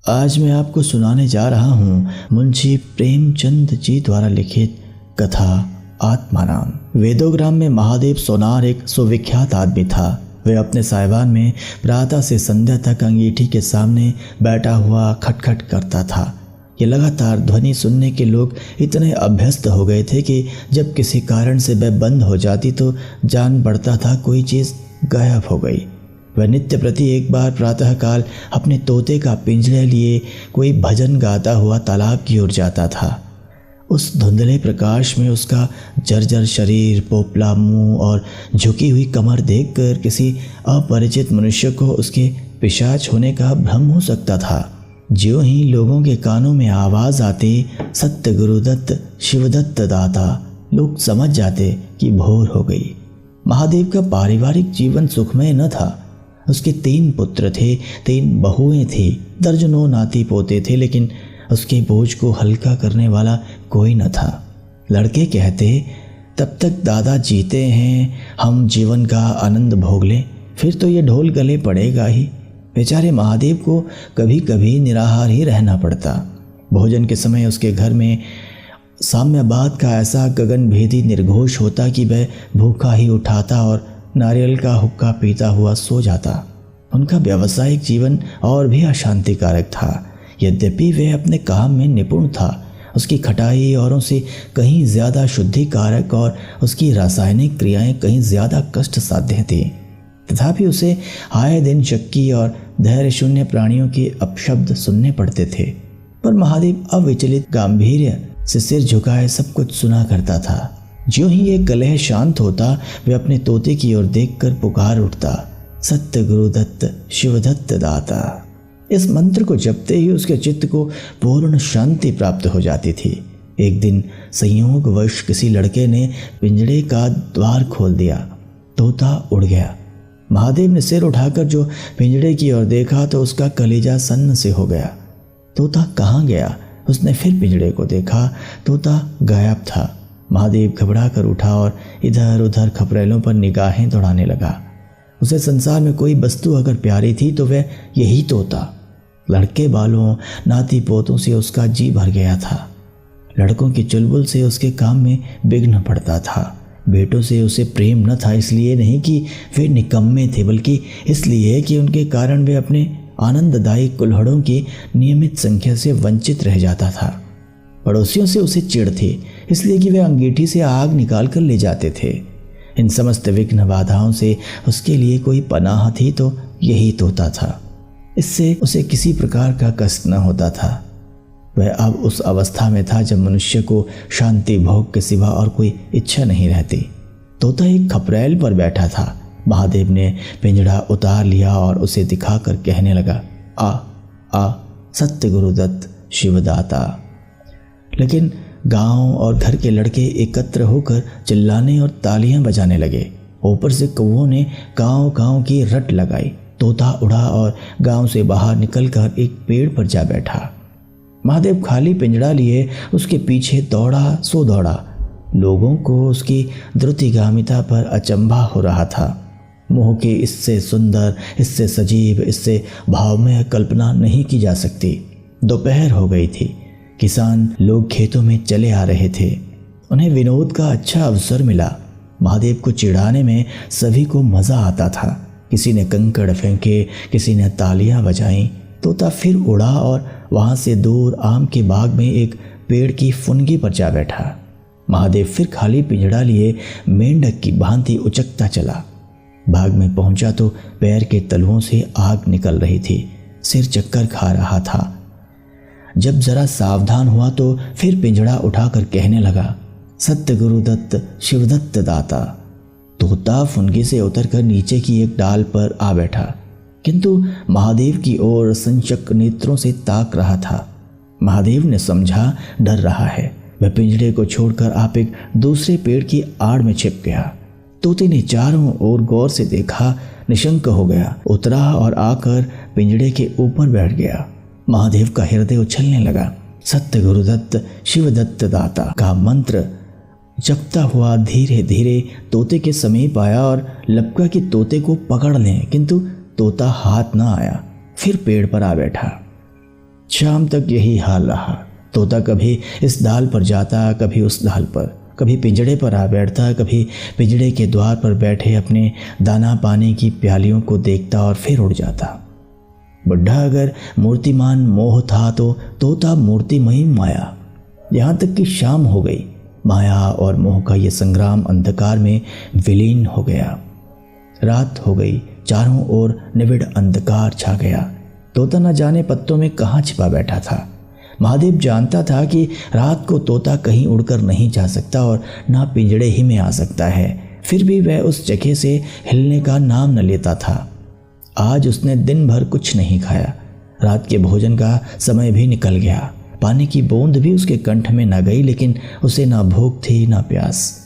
आज मैं आपको सुनाने जा रहा हूँ मुंशी प्रेमचंद जी द्वारा लिखित कथा आत्माराम। वेदोग्राम में महादेव सोनार एक सुविख्यात आदमी था। वे अपने साहिबान में प्रातः से संध्या तक अंगीठी के सामने बैठा हुआ खटखट करता था। ये लगातार ध्वनि सुनने के लोग इतने अभ्यस्त हो गए थे कि जब किसी कारण से वह बंद हो जाती तो जान पड़ता था कोई चीज़ गायब हो गई। वह नित्य प्रति एक बार प्रातःकाल अपने तोते का पिंजरे लिए कोई भजन गाता हुआ तालाब की ओर जाता था। उस धुंधले प्रकाश में उसका जर्जर शरीर, पोपला मुंह और झुकी हुई कमर देखकर किसी अपरिचित मनुष्य को उसके पिशाच होने का भ्रम हो सकता था। ज्यों ही लोगों के कानों में आवाज़ आती सत्य गुरुदत्त शिवदत्त दाता, लोग समझ जाते कि भोर हो गई। महादेव का पारिवारिक जीवन सुखमय न था। उसके 3 पुत्र थे, 3 बहुएं थी, दर्जनों नाती पोते थे, लेकिन उसके बोझ को हल्का करने वाला कोई न था। लड़के कहते, तब तक दादा जीते हैं हम जीवन का आनंद भोग लें, फिर तो ये ढोल गले पड़ेगा ही। बेचारे महादेव को कभी कभी निराहार ही रहना पड़ता। भोजन के समय उसके घर में साम्यवाद का ऐसा गगनभेदी निर्घोष होता कि वह भूखा ही उठाता और नारियल का हुक्का पीता हुआ सो जाता। उनका व्यावसायिक जीवन और भी अशांतिकारक था। यद्यपि वह अपने काम में निपुण था, उसकी खटाई औरों से कहीं ज़्यादा शुद्धिकारक और उसकी रासायनिक क्रियाएं कहीं ज़्यादा कष्ट साध्य थी। तथापि उसे आए दिन शक्की और धैर्य शून्य प्राणियों के अपशब्द सुनने पड़ते थे। पर महादेव अविचलित गांभीर्य से सिर झुकाए सब कुछ सुना करता था। ज्यों ही ये कलह शांत होता, वे अपने तोते की ओर देखकर पुकार उठता, सत्य गुरुदत्त शिवदत्त दाता। इस मंत्र को जपते ही उसके चित्त को पूर्ण शांति प्राप्त हो जाती थी। एक दिन संयोगवश किसी लड़के ने पिंजड़े का द्वार खोल दिया। तोता उड़ गया। महादेव ने सिर उठाकर जो पिंजड़े की ओर देखा तो उसका कलेजा सन्न से हो गया। तोता कहाँ गया? उसने फिर पिंजड़े को देखा, तोता गायब था। महादेव घबरा कर उठा और इधर उधर खपरेलों पर निगाहें दौड़ाने लगा। उसे संसार में कोई वस्तु अगर प्यारी थी तो वह यही तोता। लड़के बालों, नाती पोतों से उसका जी भर गया था। लड़कों की चुलबुल से उसके काम में विघ्न पड़ता था। बेटों से उसे प्रेम न था, इसलिए नहीं कि वे निकम्मे थे, बल्कि इसलिए कि उनके कारण वे अपने आनंददायी कुल्हड़ों की नियमित संख्या से वंचित रह जाता था। पड़ोसियों से उसे चिढ़ थी, इसलिए कि वे अंगीठी से आग निकाल कर ले जाते थे। इन समस्त विघ्न बाधाओं से उसके लिए कोई पनाह थी तो यही तोता था। इससे उसे किसी प्रकार का कष्ट न होता था। वह अब उस अवस्था में था जब मनुष्य को शांति भोग के सिवा और कोई इच्छा नहीं रहती। तोता एक खपरेल पर बैठा था। महादेव ने पिंजड़ा उतार लिया और उसे दिखाकर कहने लगा, आ आ सत्य गुरुदत्त शिवदाता। लेकिन गांव और घर के लड़के एकत्र होकर चिल्लाने और तालियां बजाने लगे। ऊपर से कौवों ने गांव गांव की रट लगाई। तोता उड़ा और गांव से बाहर निकलकर एक पेड़ पर जा बैठा। महादेव खाली पिंजड़ा लिए उसके पीछे दौड़ा सो दौड़ा। लोगों को उसकी द्रुतिगामिता पर अचंभा हो रहा था। मोह की इससे सुंदर, इससे सजीव, इससे भावमय कल्पना नहीं की जा सकती। दोपहर हो गई थी। किसान लोग खेतों में चले आ रहे थे। उन्हें विनोद का अच्छा अवसर मिला। महादेव को चिढ़ाने में सभी को मज़ा आता था। किसी ने कंकड़ फेंके, किसी ने तालियां बजाईं। तोता फिर उड़ा और वहां से दूर आम के बाग में एक पेड़ की फुनगी पर जा बैठा। महादेव फिर खाली पिंजड़ा लिए मेंढक की भांति उचकता चला। बाग में पहुंचा तो पैर के तलुओं से आग निकल रही थी। सिर चक्कर खा रहा था। जब जरा सावधान हुआ तो फिर पिंजड़ा उठाकर कहने लगा, सत्य गुरुदत्त शिवदत्त दाता। तोता फुनगी से उतरकर नीचे की एक डाल पर आ बैठा, किंतु महादेव की ओर संशक नेत्रों से ताक रहा था। महादेव ने समझा डर रहा है। वह पिंजड़े को छोड़कर आप एक दूसरे पेड़ की आड़ में छिप गया। तोते ने चारों ओर गौर से देखा, निशंक हो गया, उतरा और आकर पिंजड़े के ऊपर बैठ गया। महादेव का हृदय उछलने लगा। सत्य गुरुदत्त शिवदत्त दाता का मंत्र जपता हुआ धीरे धीरे तोते के समीप आया और लपका कि तोते को पकड़ लें, किंतु तोता हाथ न आया। फिर पेड़ पर आ बैठा। शाम तक यही हाल रहा। तोता कभी इस डाल पर जाता, कभी उस डाल पर, कभी पिंजड़े पर आ बैठता, कभी पिंजड़े के द्वार पर बैठे अपने दाना पानी की प्यालियों को देखता और फिर उड़ जाता। बुढ़ा अगर मूर्तिमान मोह था तो तोता मूर्तिमयी माया। यहाँ तक कि शाम हो गई, माया और मोह का ये संग्राम अंधकार में विलीन हो गया। रात हो गई, चारों ओर निविड़ अंधकार छा गया। तोता न जाने पत्तों में कहाँ छिपा बैठा था। महादेव जानता था कि रात को तोता कहीं उड़कर नहीं जा सकता और ना पिंजड़े ही में आ सकता है, फिर भी वह उस जगह से हिलने का नाम न लेता था। आज उसने दिन भर कुछ नहीं खाया। रात के भोजन का समय भी निकल गया। पानी की बूंद भी उसके कंठ में न गई, लेकिन उसे ना भूख थी ना प्यास।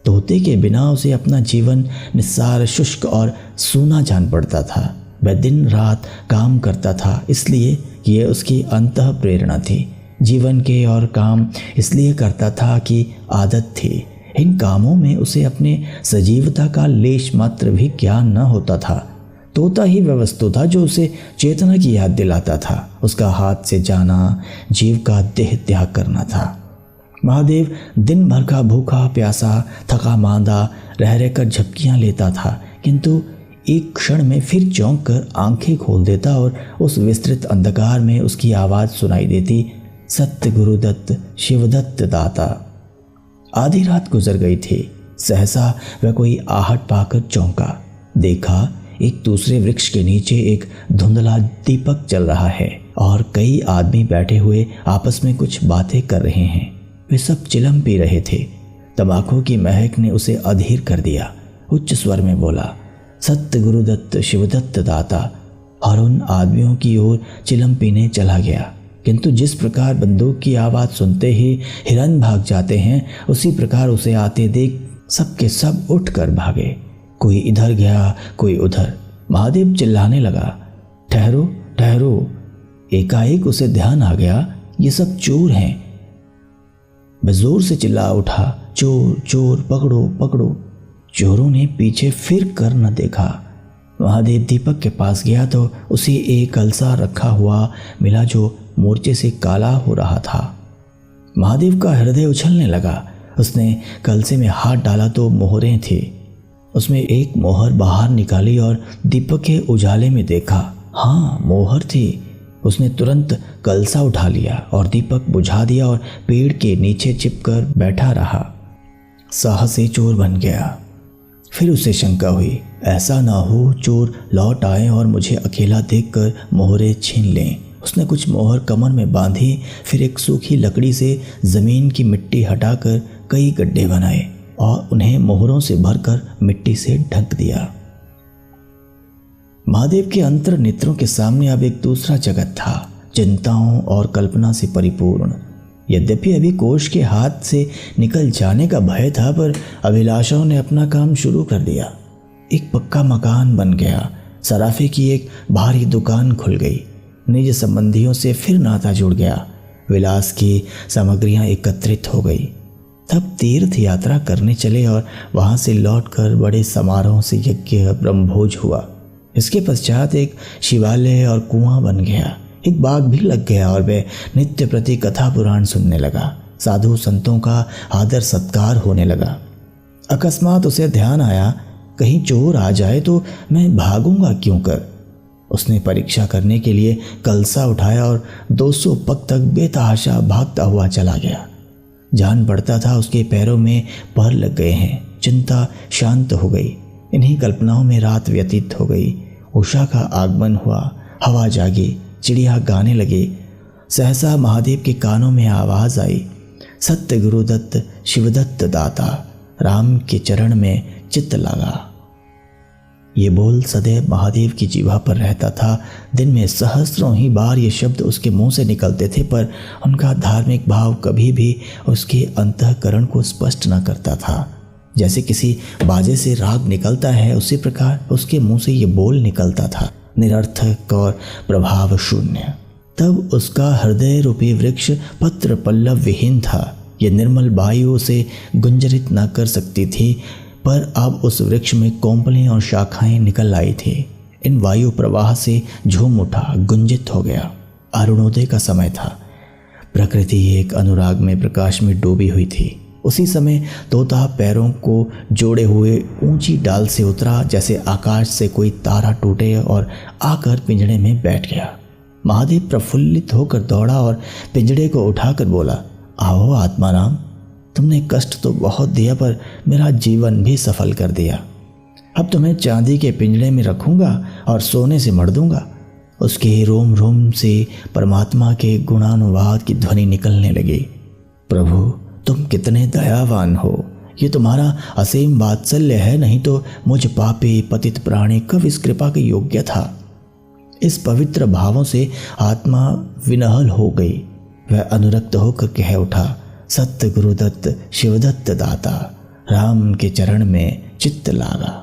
तोते के बिना उसे अपना जीवन निस्सार, शुष्क और सूना जान पड़ता था। वह दिन रात काम करता था, इसलिए ये उसकी अंतः प्रेरणा थी। जीवन के और काम इसलिए करता था कि आदत थी। इन कामों में उसे अपने सजीवता का लेश मात्र भी ज्ञान न होता था। तोता ही वह वस्तु था जो उसे चेतना की याद दिलाता था। उसका हाथ से जाना जीव का देह त्याग करना था। महादेव दिन भर का भूखा प्यासा, थका मांदा रह रहकर झपकियां लेता था, किंतु एक क्षण में फिर चौंक कर आंखें खोल देता और उस विस्तृत अंधकार में उसकी आवाज सुनाई देती, सत्य गुरुदत्त शिवदत्त दाता। आधी रात गुजर गई थी। सहसा वह कोई आहट पाकर चौंका। देखा एक दूसरे वृक्ष के नीचे एक धुंधला दीपक जल रहा है और कई आदमी बैठे हुए आपस में कुछ बातें कर रहे हैं। वे सब चिलम पी रहे थे। तंबाकू की महक ने उसे अधीर कर दिया। उच्च स्वर में बोला, सत्य गुरुदत्त शिवदत्त दाता, और उन आदमियों की ओर चिलम पीने चला गया। किंतु जिस प्रकार बंदूक की आवाज़ सुनते ही हिरन भाग जाते हैं, उसी प्रकार उसे आते देख सबके सब उठ कर भागे। कोई इधर गया, कोई उधर। महादेव चिल्लाने लगा, ठहरो ठहरो। एकाएक उसे ध्यान आ गया, ये सब चोर हैं। वह जोर से चिल्ला उठा, चोर चोर, पकड़ो पकड़ो। चोरों ने पीछे फिर कर न देखा। महादेव दीपक के पास गया तो उसे एक कलसा रखा हुआ मिला जो मोर्चे से काला हो रहा था। महादेव का हृदय उछलने लगा। उसने कलसे में हाथ डाला तो मोहरें थी। उसमें एक मोहर बाहर निकाली और दीपक के उजाले में देखा, हाँ मोहर थी। उसने तुरंत कलसा उठा लिया और दीपक बुझा दिया और पेड़ के नीचे छिपकर बैठा रहा। साहसी चोर बन गया। फिर उसे शंका हुई, ऐसा ना हो चोर लौट आए और मुझे अकेला देखकर मोहरें छीन लें। उसने कुछ मोहर कमर में बांधी, फिर एक सूखी लकड़ी से जमीन की मिट्टी हटाकर कई गड्ढे बनाए और उन्हें मोहरों से भरकर मिट्टी से ढक दिया। महादेव के अंतर नेत्रों के सामने अब एक दूसरा जगत था, चिंताओं और कल्पना से परिपूर्ण। यद्यपि अभी कोष के हाथ से निकल जाने का भय था, पर अभिलाषाओं ने अपना काम शुरू कर दिया। एक पक्का मकान बन गया। सराफे की एक भारी दुकान खुल गई। निज संबंधियों से फिर नाता जुड़ गया। विलास की सामग्रियां एकत्रित हो गई। तब तीर्थ यात्रा करने चले और वहां से लौटकर बड़े समारोह से यज्ञ ब्रह्मभोज हुआ। इसके पश्चात एक शिवालय और कुआं बन गया। एक बाग भी लग गया और वह नित्य प्रति कथा पुराण सुनने लगा। साधु संतों का आदर सत्कार होने लगा। अकस्मात उसे ध्यान आया, कहीं चोर आ जाए तो मैं भागूंगा क्यों कर। उसने परीक्षा करने के लिए कलसा उठाया और 200 पग तक बेतहाशा भागता हुआ चला गया। जान पड़ता था उसके पैरों में पर लग गए हैं। चिंता शांत हो गई। इन्हीं कल्पनाओं में रात व्यतीत हो गई। उषा का आगमन हुआ। हवा जागी, चिड़िया गाने लगे। सहसा महादेव के कानों में आवाज आई, सत्य गुरुदत्त शिवदत्त दाता। राम के चरण में चित्त लगा। ये बोल सदैव महादेव की जीवा पर रहता था। दिन में सहस्रों ही बार ये शब्द उसके मुंह से निकलते थे, पर उनका धार्मिक भाव कभी भी उसके अंतःकरण को स्पष्ट न करता था। जैसे किसी बाजे से राग निकलता है, उसी प्रकार उसके मुंह से ये बोल निकलता था, निरर्थक और प्रभाव शून्य। तब उसका हृदय रूपी वृक्ष पत्र पल्लव विहीन था। यह निर्मल वायु उसे गुंजरित न कर सकती थी, पर अब उस वृक्ष में कोंपलें और शाखाएं निकल आई थी। इन वायु प्रवाह से झूम उठा, गुंजित हो गया। अरुणोदय का समय था। प्रकृति एक अनुराग में प्रकाश में डूबी हुई थी। उसी समय तोता पैरों को जोड़े हुए ऊंची डाल से उतरा, जैसे आकाश से कोई तारा टूटे, और आकर पिंजड़े में बैठ गया। महादेव प्रफुल्लित होकर दौड़ा और पिंजड़े को उठाकर बोला, आओ आत्माराम, तुमने कष्ट तो बहुत दिया पर मेरा जीवन भी सफल कर दिया। अब तुम्हें चांदी के पिंजड़े में रखूंगा और सोने से मढ़ दूंगा। उसके रोम रोम से परमात्मा के गुणानुवाद की ध्वनि निकलने लगी। प्रभु, तुम कितने दयावान हो। ये तुम्हारा असीम वात्सल्य है, नहीं तो मुझ पापी पतित प्राणी कब इस कृपा के योग्य था। इस पवित्र भावों से आत्मा विनहल हो गई। वह अनुरक्त होकर कह उठा, सत्य गुरुदत्त शिवदत्त दाता, राम के चरण में चित्त लागा।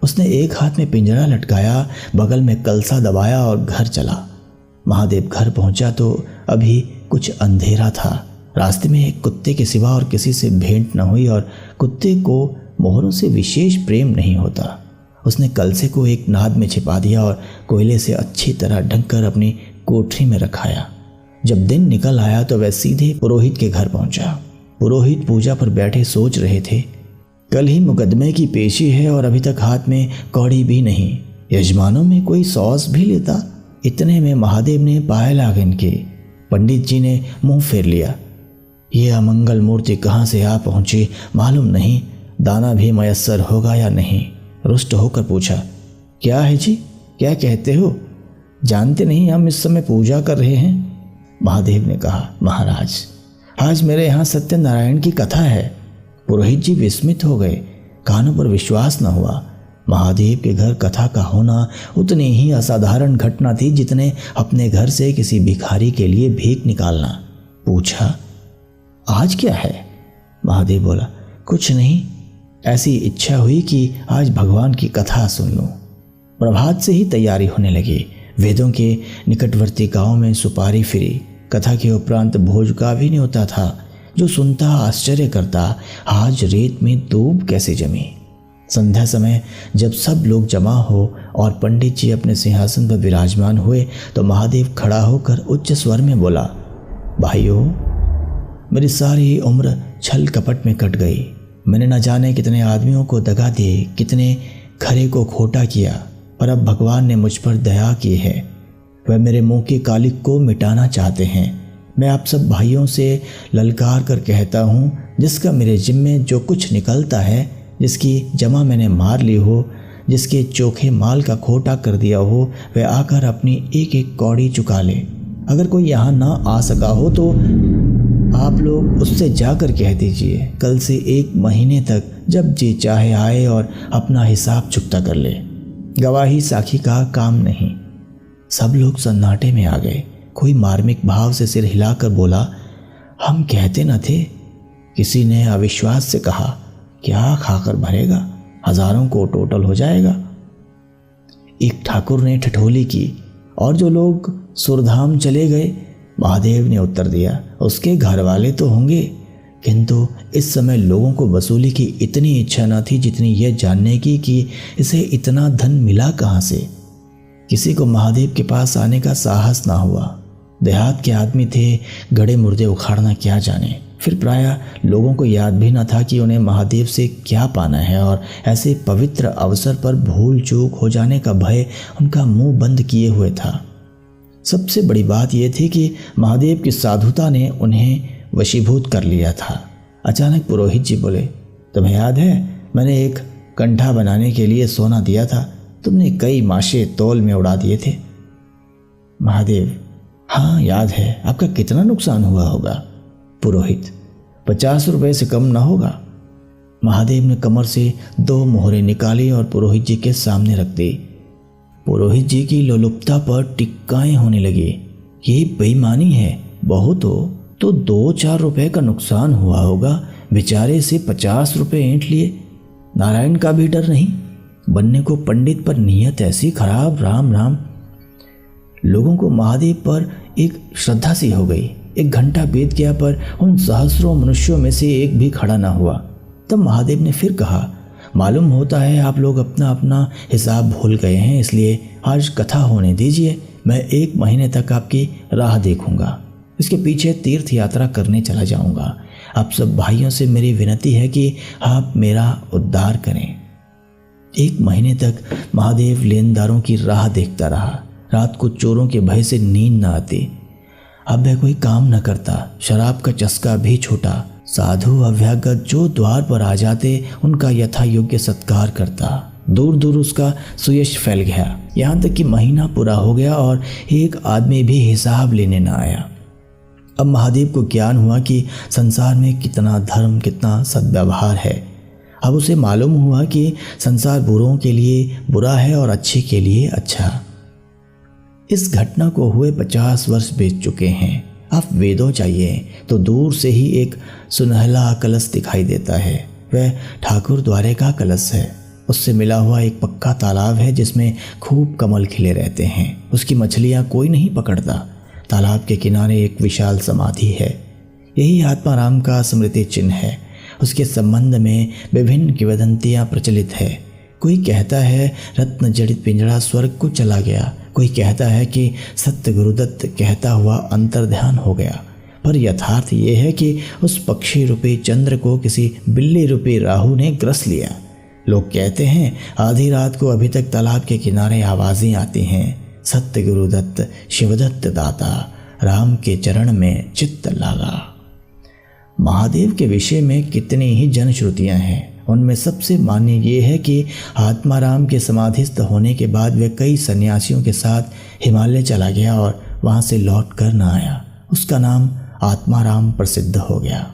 उसने एक हाथ में पिंजरा लटकाया, बगल में कलसा दबाया और घर चला। महादेव घर पहुंचा तो अभी कुछ अंधेरा था। रास्ते में एक कुत्ते के सिवा और किसी से भेंट न हुई, और कुत्ते को मोहरों से विशेष प्रेम नहीं होता। उसने कलसे को एक नाद में छिपा दिया और कोयले से अच्छी तरह ढककर अपनी कोठरी में रखाया। जब दिन निकल आया तो वह सीधे पुरोहित के घर पहुंचा। पुरोहित पूजा पर बैठे सोच रहे थे। कल ही मुकदमे की पेशी है और अभी तक हाथ में कौड़ी भी नहीं। यजमानों में कोई सौस भी लेता। इतने में महादेव ने पायल आंगन के। पंडित जी ने मुंह फेर लिया। ये अमंगल मूर्ति कहाँ से आ पहुंची मालूम नहीं, दाना भी मयस्सर होगा या नहीं। रुष्ट होकर पूछा, क्या है जी, क्या कहते हो? जानते नहीं हम इस समय पूजा कर रहे हैं? महादेव ने कहा, महाराज, आज मेरे यहाँ सत्यनारायण की कथा है। पुरोहित जी विस्मित हो गए। कानों पर विश्वास न हुआ। महादेव के घर कथा का होना उतनी ही असाधारण घटना थी जितने अपने घर से किसी भिखारी के लिए भीख निकालना। पूछा, आज क्या है? महादेव बोला, कुछ नहीं, ऐसी इच्छा हुई कि आज भगवान की कथा सुन लूं। प्रभात से ही तैयारी होने लगी। वेदों के निकटवर्ती गांव में सुपारी फिरी। कथा के उपरांत भोज का भी न्योता था। जो सुनता आश्चर्य करता, आज रेत में दूब कैसे जमी। संध्या समय जब सब लोग जमा हो और पंडित जी अपने सिंहासन पर विराजमान हुए तो महादेव खड़ा होकर उच्च स्वर में बोला, भाइयों, मेरी सारी उम्र छल कपट में कट गई। मैंने न जाने कितने आदमियों को दगा दिए, कितने खरे को खोटा किया, पर अब भगवान ने मुझ पर दया की है। वह मेरे मुंह की कालिक को मिटाना चाहते हैं। मैं आप सब भाइयों से ललकार कर कहता हूँ, जिसका मेरे जिम्मे जो कुछ निकलता है, जिसकी जमा मैंने मार ली हो, जिसके चोखे माल का खोटा कर दिया हो, वह आकर अपनी एक एक कौड़ी चुका ले। अगर कोई यहाँ ना आ सका हो तो आप लोग उससे जाकर कह दीजिए, कल से 1 महीने तक जब जी चाहे आए और अपना हिसाब चुकता कर ले। गवाही साखी का काम नहीं। सब लोग सन्नाटे में आ गए। कोई मार्मिक भाव से सिर हिलाकर बोला, हम कहते न थे? किसी ने अविश्वास से कहा, क्या खाकर भरेगा, हजारों को टोटल हो जाएगा। एक ठाकुर ने ठठोली की और जो लोग सुरधाम चले गए। महादेव ने उत्तर दिया, उसके घर वाले तो होंगे, किंतु इस समय लोगों को वसूली की इतनी इच्छा न थी जितनी यह जानने की कि इसे इतना धन मिला कहाँ से। किसी को महादेव के पास आने का साहस ना हुआ। देहात के आदमी थे, गड़े मुर्दे उखाड़ना क्या जाने। फिर प्रायः लोगों को याद भी न था कि उन्हें महादेव से क्या पाना है, और ऐसे पवित्र अवसर पर भूल चूक हो जाने का भय उनका मुंह बंद किए हुए था। सबसे बड़ी बात यह थी कि महादेव की साधुता ने उन्हें वशीभूत कर लिया था। अचानक पुरोहित जी बोले, तुम्हें याद है मैंने एक कंठा बनाने के लिए सोना दिया था, तुमने कई माशे तौल में उड़ा दिए थे। महादेव, हाँ याद है। आपका कितना नुकसान हुआ होगा? पुरोहित, 50 रुपए से कम ना होगा। महादेव ने कमर से 2 मोहरें निकाली और पुरोहित जी के सामने रख दी। पुरोहित जी की लोलुपता पर टिक्काएं होने लगी। ये बेईमानी है। बहुत हो तो 2-4 रुपए का नुकसान हुआ होगा। बेचारे से 50 रुपए ऐंठ लिए। नारायण का भी डर नहीं। बनने को पंडित पर नियत ऐसी खराब। राम राम। लोगों को महादेव पर एक श्रद्धा सी हो गई। 1 घंटा बीत गया पर उन सहस्रों मनुष्यों में से एक भी खड़ा ना हुआ। तब महादेव ने फिर कहा, मालूम होता है आप लोग अपना अपना हिसाब भूल गए हैं, इसलिए आज कथा होने दीजिए, मैं 1 महीने तक आपकी राह देखूंगा। इसके पीछे तीर्थ यात्रा करने चला जाऊंगा। आप सब भाइयों से मेरी विनती है कि आप मेरा उद्धार करें। 1 महीने तक महादेव लेनदारों की राह देखता रहा। रात को चोरों के भय से नींद न आती। अब वह कोई काम न करता। शराब का चस्का भी छूटा। साधु अभ्यागत जो द्वार पर आ जाते उनका यथा योग्य सत्कार करता। दूर दूर उसका सुयश फैल गया। यहाँ तक कि महीना पूरा हो गया और एक आदमी भी हिसाब लेने न आया। अब महादेव को ज्ञान हुआ कि संसार में कितना धर्म, कितना सद्व्यवहार है। अब उसे मालूम हुआ कि संसार बुरों के लिए बुरा है और अच्छे के लिए अच्छा। इस घटना को हुए 50 वर्ष बीत चुके हैं। आप वेदों चाहिए तो दूर से ही एक सुनहला कलश दिखाई देता है। वह ठाकुर द्वारे का कलश है। उससे मिला हुआ एक पक्का तालाब है जिसमें खूब कमल खिले रहते हैं। उसकी मछलियां कोई नहीं पकड़ता। तालाब के किनारे एक विशाल समाधि है। यही आत्माराम का स्मृति चिन्ह है। उसके संबंध में विभिन्न किंवदंतियां प्रचलित है। कोई कहता है रत्न जड़ित पिंजरा स्वर्ग को चला गया। कोई कहता है कि सत्य गुरुदत्त कहता हुआ अंतर्ध्यान हो गया। पर यथार्थ ये है कि उस पक्षी रूपी चंद्र को किसी बिल्ली रूपी राहु ने ग्रस लिया। लोग कहते हैं आधी रात को अभी तक तालाब के किनारे आवाजें आती हैं, सत्य गुरुदत्त शिवदत्त दाता, राम के चरण में चित्त लागा। महादेव के विषय में कितनी ही जनश्रुतियां हैं। उनमें सबसे मान्य ये है कि आत्माराम के समाधिस्थ होने के बाद वे कई सन्यासियों के साथ हिमालय चला गया और वहां से लौट कर न आया। उसका नाम आत्माराम प्रसिद्ध हो गया।